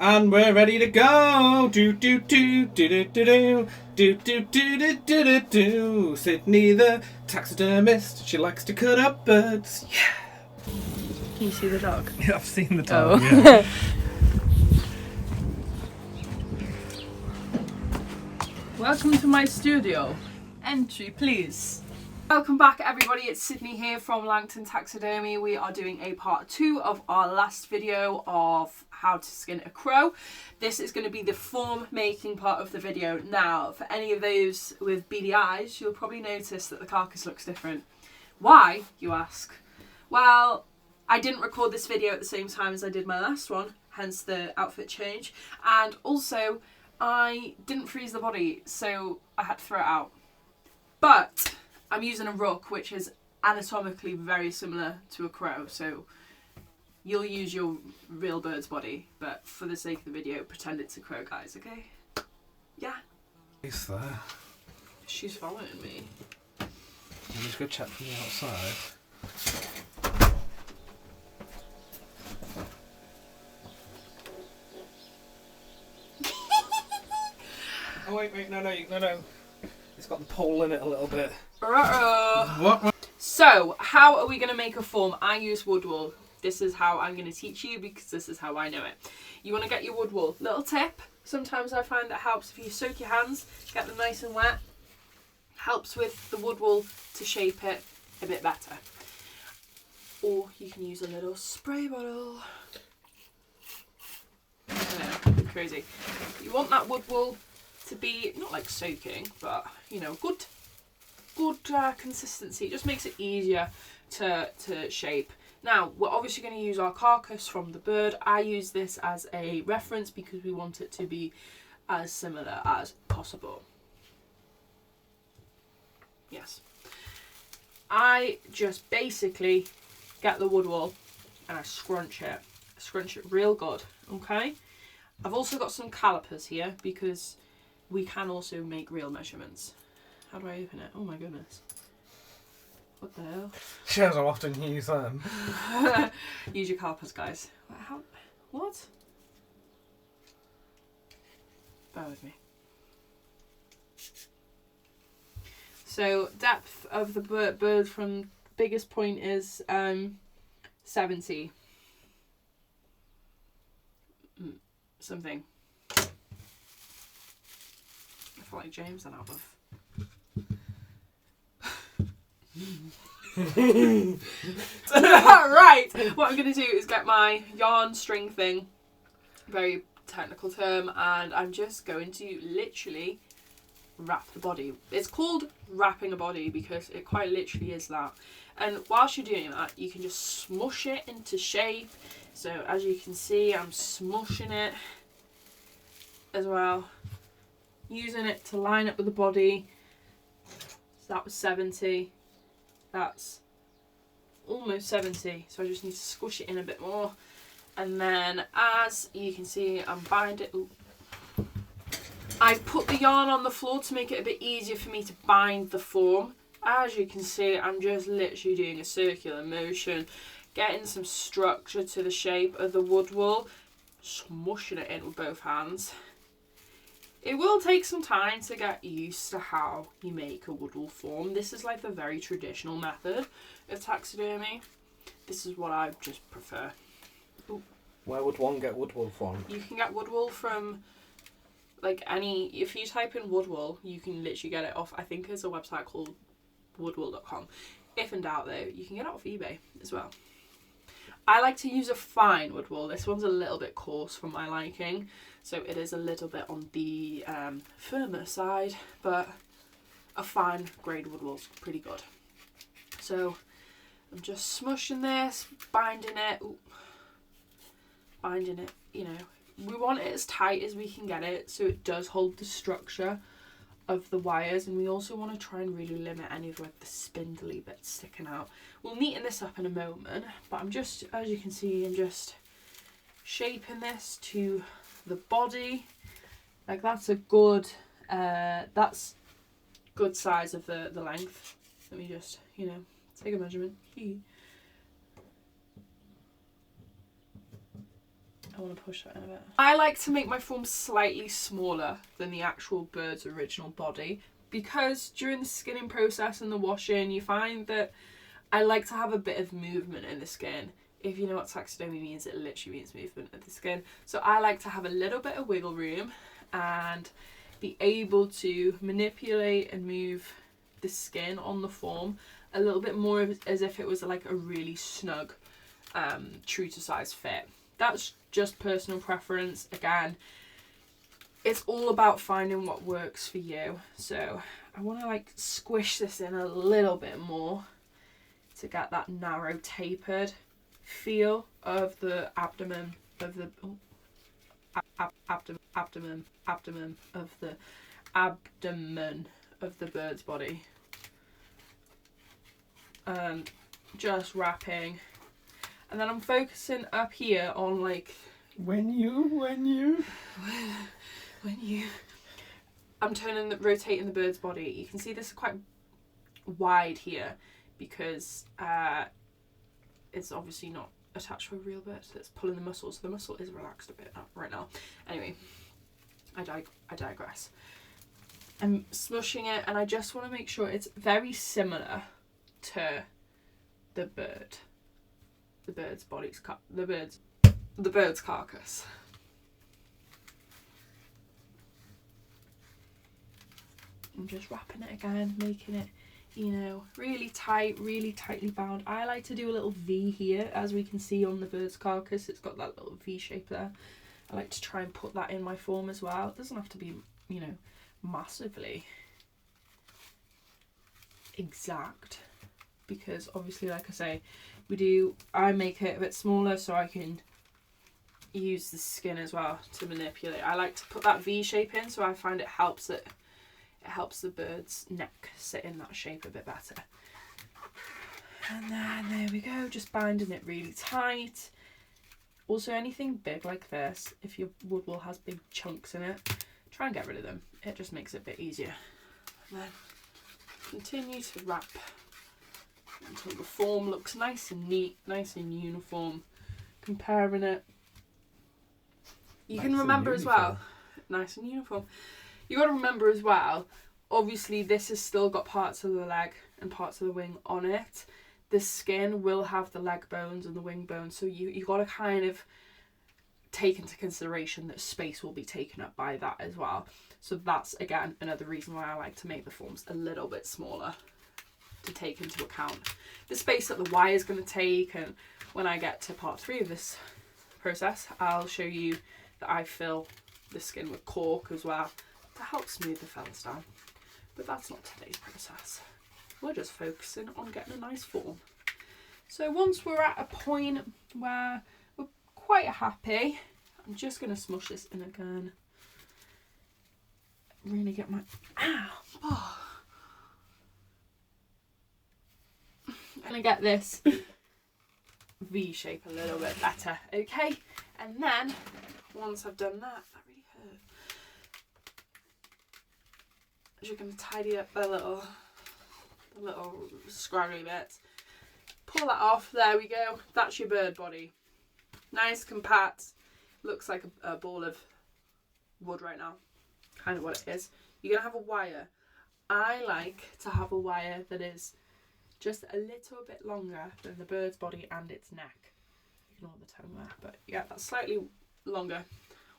And we're ready to go. Do do do do do do do do do do do do do do. Sydney the taxidermist. She likes to cut up birds. Yeah. Can you see the dog? Yeah, I've seen the dog. Oh. Yeah. Welcome to my studio. Entry, please. Welcome back, everybody. It's Sydney here from Langton Taxidermy. We are doing a part 2 of our last video of how to skin a crow. This is going to be the form making part of the video. Now, for any of those with beady eyes, you'll probably notice that the carcass looks different. Why, you ask? Well, I didn't record this video at the same time as I did my last one, hence the outfit change. And also, I didn't freeze the body, so I had to throw it out. But I'm using a rook, which is anatomically very similar to a crow, so you'll use your real bird's body, but for the sake of the video, pretend it's a crow, guys, okay? Yeah? He's there. She's following me. I'm just going to check from the outside. Oh, wait, no. It's got the pole in it a little bit. What? So, how are we going to make a form? I use woodwool. This is how I'm going to teach you because this is how I know it. You want to get your woodwool. Little tip, sometimes I find that helps if you soak your hands, get them nice and wet. Helps with the woodwool to shape it a bit better. Or you can use a little spray bottle. I know, crazy. You want that woodwool to be, not like soaking, but, you know, good consistency. It just makes it easier to shape. Now, we're obviously going to use our carcass from the bird. I use this as a reference because we want it to be as similar as possible. Yes. I just basically get the woodwool and I scrunch it. Scrunch it real good, okay? I've also got some calipers here because we can also make real measurements. How do I open it? Oh my goodness. What the hell? Shows how often you use them. Use your calipers, guys. What? Bear with me. So, depth of the bird from biggest point is 70. Something. I feel like James and out of. Right, what I'm going to do is get my yarn string thing, very technical term, and I'm just going to literally wrap the body. It's called wrapping a body because it quite literally is that. And whilst you're doing that, you can just smush it into shape. So as you can see, I'm smushing it as well, using it to line up with the body. So that was 70. That's almost 70, so I just need to squish it in a bit more. And then, as you can see, I'm binding. I put the yarn on the floor to make it a bit easier for me to bind the form. As you can see, I'm just literally doing a circular motion, getting some structure to the shape of the woodwool, smushing it in with both hands. It will take some time to get used to how you make a woodwool form. This is like the very traditional method of taxidermy. This is what I just prefer. Ooh. Where would one get woodwool from? You can get woodwool from like any, if you type in woodwool, you can literally get it off, I think there's a website called woodwool.com. If in doubt though, you can get it off eBay as well. I like to use a fine woodwool. This one's a little bit coarse for my liking, so it is a little bit on the firmer side, but a fine grade woodwool's pretty good. So I'm just smushing this, binding it. Ooh. Binding it, you know. We want it as tight as we can get it so it does hold the structure of the wires, and we also want to try and really limit any of like the spindly bits sticking out. We'll neaten this up in a moment, but I'm just, as you can see, I'm just shaping this to the body. Like that's a good size of the length. Let me just, you know, take a measurement. I want to push that in a bit. I like to make my form slightly smaller than the actual bird's original body, because during the skinning process and the washing, you find that I like to have a bit of movement in the skin. If you know what taxidermy means, it literally means movement of the skin. So I like to have a little bit of wiggle room and be able to manipulate and move the skin on the form a little bit more as if it was like a really snug, true to size fit. That's just personal preference. Again, it's all about finding what works for you. So I want to like squish this in a little bit more to get that narrow tapered feel of the abdomen of the abdomen of the bird's body. Just wrapping, and then I'm focusing up here on like when you I'm rotating the bird's body. You can see this is quite wide here because it's obviously not attached to a real bird, so it's pulling the muscle, so the muscle is relaxed a bit right now. Anyway, I digress. I'm smushing it, and I just want to make sure it's very similar to the bird's carcass. I'm just wrapping it again, making it, you know, really tight, really tightly bound. I like to do a little V here, as we can see on the bird's carcass. It's got that little V shape there. I like to try and put that in my form as well. It doesn't have to be, you know, massively exact, because obviously, like I say, I make it a bit smaller so I can use the skin as well to manipulate. I like to put that V shape in, so I find it helps the bird's neck sit in that shape a bit better. And then there we go, just binding it really tight. Also, anything big like this, if your wood wool has big chunks in it, try and get rid of them. It just makes it a bit easier. And then continue to wrap until the form looks nice and neat, nice and uniform. Comparing it, you can remember as well, nice and uniform. You got to remember as well, obviously this has still got parts of the leg and parts of the wing on it. The skin will have the leg bones and the wing bones, so you got to kind of take into consideration that space will be taken up by that as well. So that's, again, another reason why I like to make the forms a little bit smaller, to take into account the space that the wire is going to take. And when I get to part 3 of this process, I'll show you that I fill the skin with cork as well to help smooth the feathers down. But that's not today's process. We're just focusing on getting a nice form. So once we're at a point where we're quite happy, I'm just going to smush this in again. Really get my... Oh. I'm going to get this V shape a little bit better, okay? And then, once I've done that really hurt. You're going to tidy up the little scraggly bits. Pull that off, there we go. That's your bird body. Nice, compact. Looks like a ball of wood right now. Kind of what it is. You're going to have a wire. I like to have a wire that is just a little bit longer than the bird's body and its neck. Ignore the tongue there, but yeah, that's slightly longer.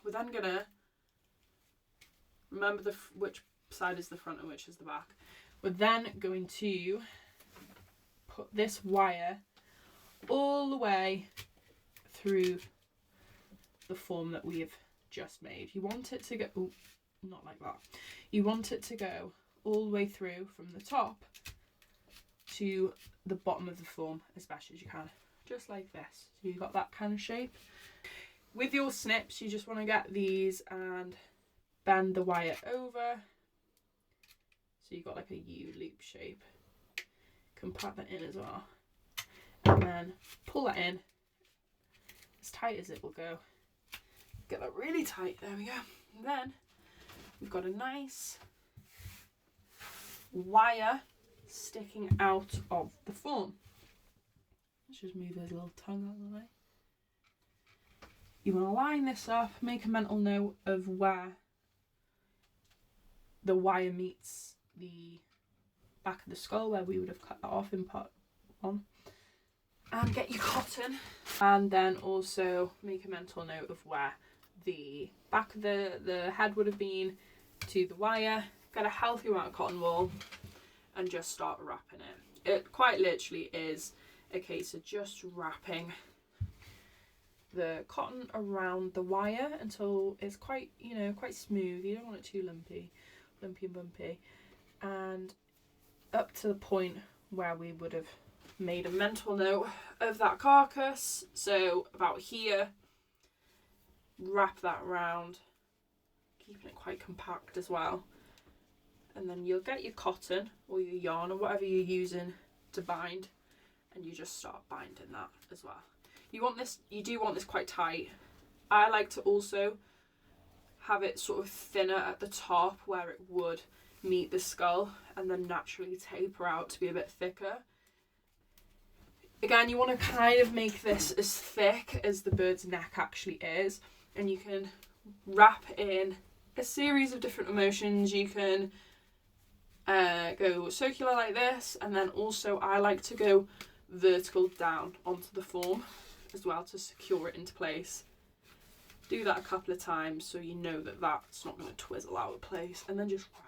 We're then going to remember which side is the front and which is the back. We're then going to put this wire all the way through the form that we have just made. You want it to go, oh, not like that. You want it to go all the way through from the top to the bottom of the form as best as you can, just like this. So you've got that kind of shape. With your snips, you just want to get these and bend the wire over. So you've got like a U loop shape. Compact that in as well. And then pull that in as tight as it will go. Get that really tight, there we go. And then we've got a nice wire sticking out of the form. Let's just move his little tongue out of the way. you want to line this up, make a mental note of where the wire meets the back of the skull, where we would have cut that off in part 1. And get your cotton, and then also make a mental note of where the back of the head would have been to the wire. Get a healthy amount of cotton wool and just start wrapping it. It quite literally is a case of just wrapping the cotton around the wire until it's quite, you know, quite smooth. You don't want it too lumpy and bumpy, and up to the point where we would have made a mental note of that carcass. So about here, wrap that around, keeping it quite compact as well. And then you'll get your cotton or your yarn or whatever you're using to bind, and you just start binding that as well. You do want this quite tight. I like to also have it sort of thinner at the top where it would meet the skull, and then naturally taper out to be a bit thicker. Again, you want to kind of make this as thick as the bird's neck actually is, and you can wrap in a series of different emotions. You can go circular like this, and then also I like to go vertical down onto the form as well to secure it into place. Do that a couple of times so you know that that's not going to twizzle out of place, and then just wrap.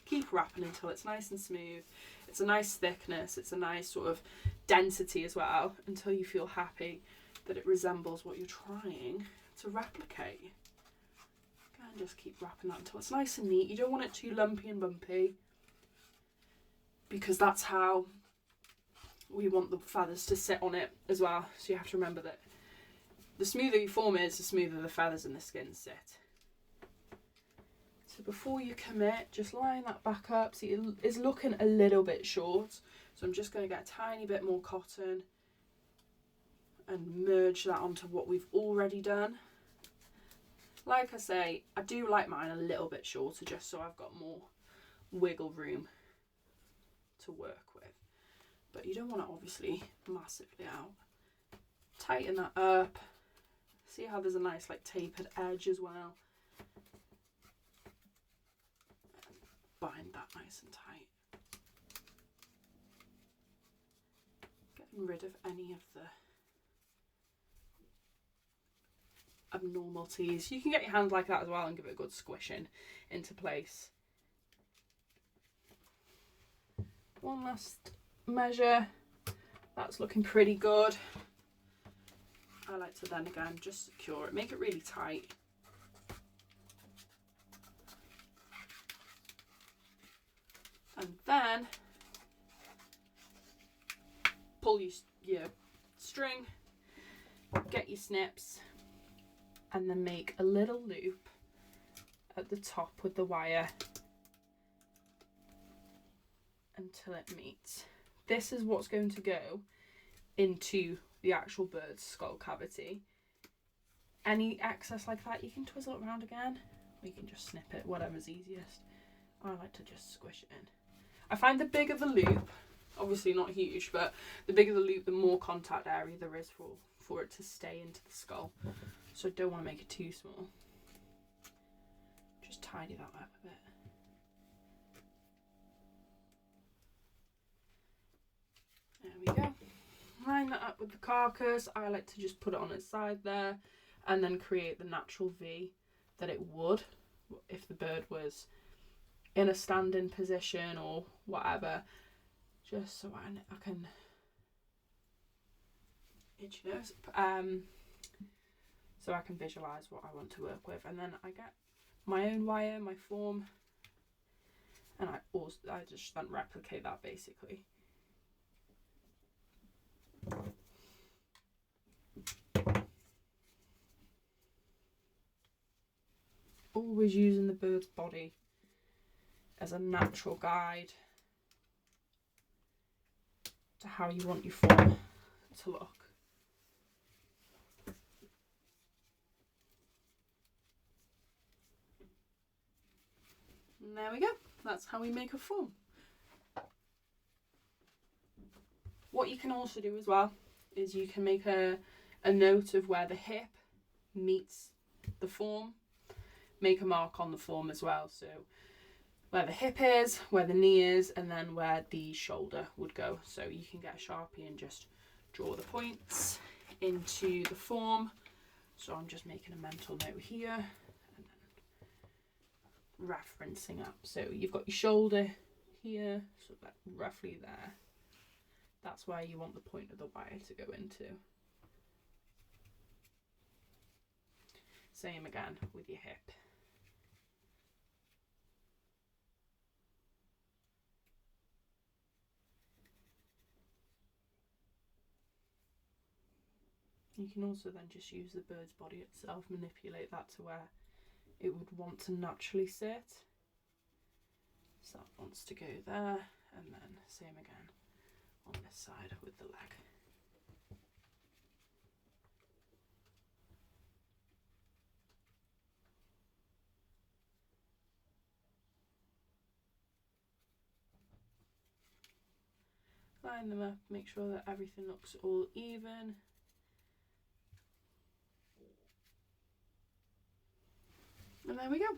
Keep wrapping until it's nice and smooth. It's a nice thickness, it's a nice sort of density as well, until you feel happy that it resembles what you're trying to replicate. And just keep wrapping that until it's nice and neat. You don't want it too lumpy and bumpy, because that's how we want the feathers to sit on it as well. So you have to remember that the smoother your form is, the smoother the feathers and the skin sit. So before you commit, just line that back up. See, it is looking a little bit short, so I'm just going to get a tiny bit more cotton and merge that onto what we've already done. Like I say, I do like mine a little bit shorter, just so I've got more wiggle room to work with. But you don't want it obviously massively out. Tighten that up. See how there's a nice like tapered edge as well. Bind that nice and tight. Getting rid of any of the abnormalities. You can get your hand like that as well and give it a good squishing into place. One last measure. That's looking pretty good. I like to then again just secure it, make it really tight. And then pull your string, get your snips, and then make a little loop at the top with the wire until it meets. This is what's going to go into the actual bird's skull cavity. Any excess like that, you can twizzle it around again, or you can just snip it, whatever's easiest. I like to just squish it in. I find the bigger the loop, obviously not huge, but the bigger the loop, the more contact area there is for it to stay into the skull. So I don't want to make it too small. Just tidy that up a bit. There we go. Line that up with the carcass. I like to just put it on its side there and then create the natural V that it would if the bird was in a standing position or whatever, just so I can itchy nose, so I can visualize what I want to work with. And then I get my own wire, my form, and I just then replicate that basically. Always using the bird's body as a natural guide to how you want your form to look. And there we go. That's how we make a form. What you can also do as well is you can make a note of where the hip meets the form, make a mark on the form as well. So where the hip is, where the knee is, and then where the shoulder would go. So you can get a Sharpie and just draw the points into the form. So I'm just making a mental note here and then referencing up. So you've got your shoulder here, so that roughly there. That's where you want the point of the wire to go into. Same again with your hip. You can also then just use the bird's body itself, manipulate that to where it would want to naturally sit. So that wants to go there, and then same again on this side with the leg. Line them up, make sure that everything looks all even. And there we go.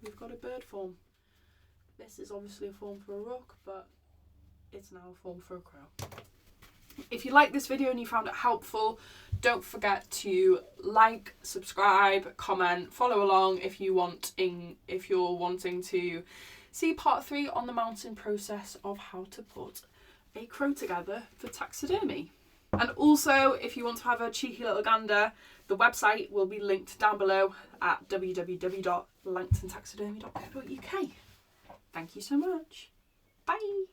We've got a bird form. This is obviously a form for a rook, but it's now a form for a crow. If you liked this video and you found it helpful, don't forget to like, subscribe, comment, follow along if you're wanting to see part 3 on the mounting process of how to put a crow together for taxidermy. And also, if you want to have a cheeky little gander, the website will be linked down below at www.langtontaxidermy.co.uk. Thank you so much. Bye.